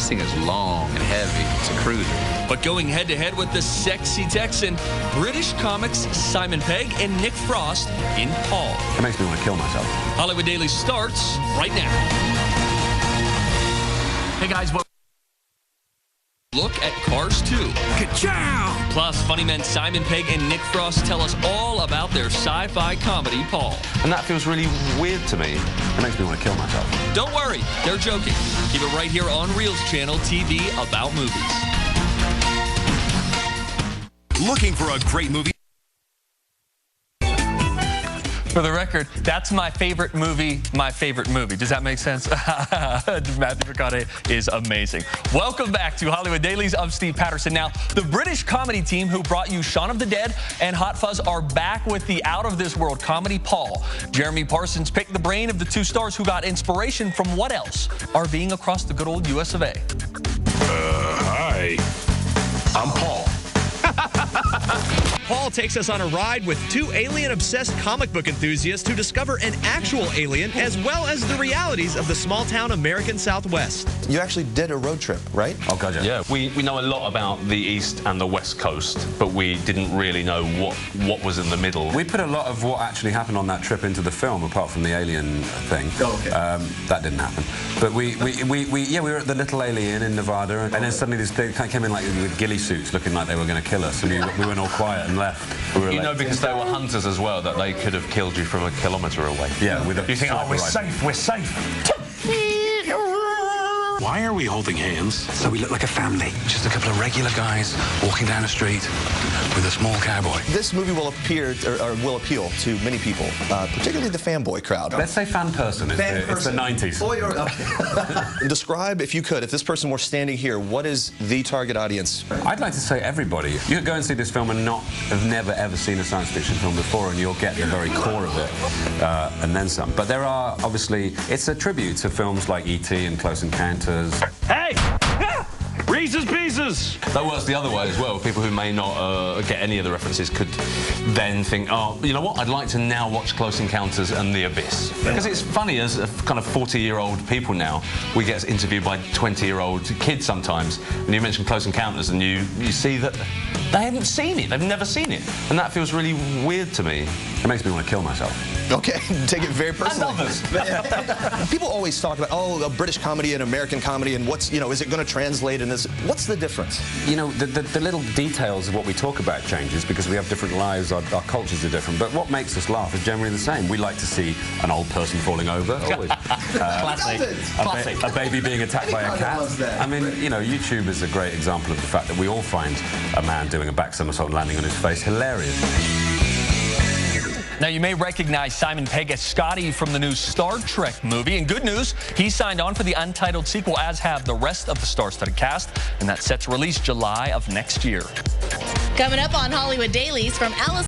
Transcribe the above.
This thing is long and heavy. It's a cruiser. But going head-to-head with the sexy Texan, British comics Simon Pegg and Nick Frost in Paul. It makes me want to kill myself. Hollywood Dailies starts right now. Hey guys, look at Cars 2. Ka-chow! Plus, funny men Simon Pegg and Nick Frost tell us all about their sci-fi comedy, Paul. And that feels really weird to me. It makes me want to kill myself. Don't worry, they're joking. Keep it right here on Reel's channel, TV about movies. Looking for a great movie? For the record, that's my favorite movie. Does that make sense? Matthew McConaughey is amazing. Welcome back to Hollywood Dailies. I'm Steve Patterson. Now, the British comedy team who brought you Shaun of the Dead and Hot Fuzz are back with the out-of-this-world comedy Paul. Jeremy Parsons picked the brain of the two stars who got inspiration from what else? RVing across the good old US of A. Hi. I'm Paul. Paul takes us on a ride with two alien-obsessed comic book enthusiasts who discover an actual alien as well as the realities of the small-town American Southwest. You actually did a road trip, right? Oh, God, Yeah, we know a lot about the East and the West Coast, but we didn't really know what was in the middle. We put a lot of what actually happened on that trip into the film, apart from the alien thing. Oh, okay. That didn't happen. But we were at the Little Alien in Nevada, and then suddenly they came in like with ghillie suits, looking like they were going to kill us, and we went all quiet and left. You know, because they were hunters as well, that they could have killed you from a kilometre away. Yeah, with a You think, oh, we're safe, we're safe. Why are we holding hands? So we look like a family. Just a couple of regular guys walking down the street with a small cowboy. This movie will will appeal to many people, particularly the fanboy crowd. Let's say fan person. It's the 90s. Describe, if you could, if this person were standing here, what is the target audience? I'd like to say everybody. You could go and see this film and have never ever seen a science fiction film before, and you'll get the very core of it, and then some. But there are, obviously, it's a tribute to films like E.T. and Close Encounters. Hey! Reese's Pieces! That works the other way as well. People who may not get any of the references could then think, oh, you know what, I'd like to now watch Close Encounters and the Abyss. Because it's funny, as a kind of 40-year-old people now, we get interviewed by 20-year-old kids sometimes, and you mention Close Encounters, and you see that they haven't seen it, they've never seen it. And that feels really weird to me. It makes me want to kill myself. Okay, take it very personally. And others. People always talk about, oh, a British comedy and American comedy, and what's, is it going to translate in this? What's the difference? You know, the little details of what we talk about changes because we have different lives, our cultures are different, but what makes us laugh is generally the same. We like to see an old person falling over, always. Classic. A baby being attacked by a cat. I mean, you know, YouTube is a great example of the fact that we all find a man doing a back somersault and landing on his face hilarious. Now, you may recognize Simon Pegg as Scotty from the new Star Trek movie. And good news, he signed on for the untitled sequel, as have the rest of the star-studded cast, and that's set to release July of next year. Coming up on Hollywood Dailies, from Alice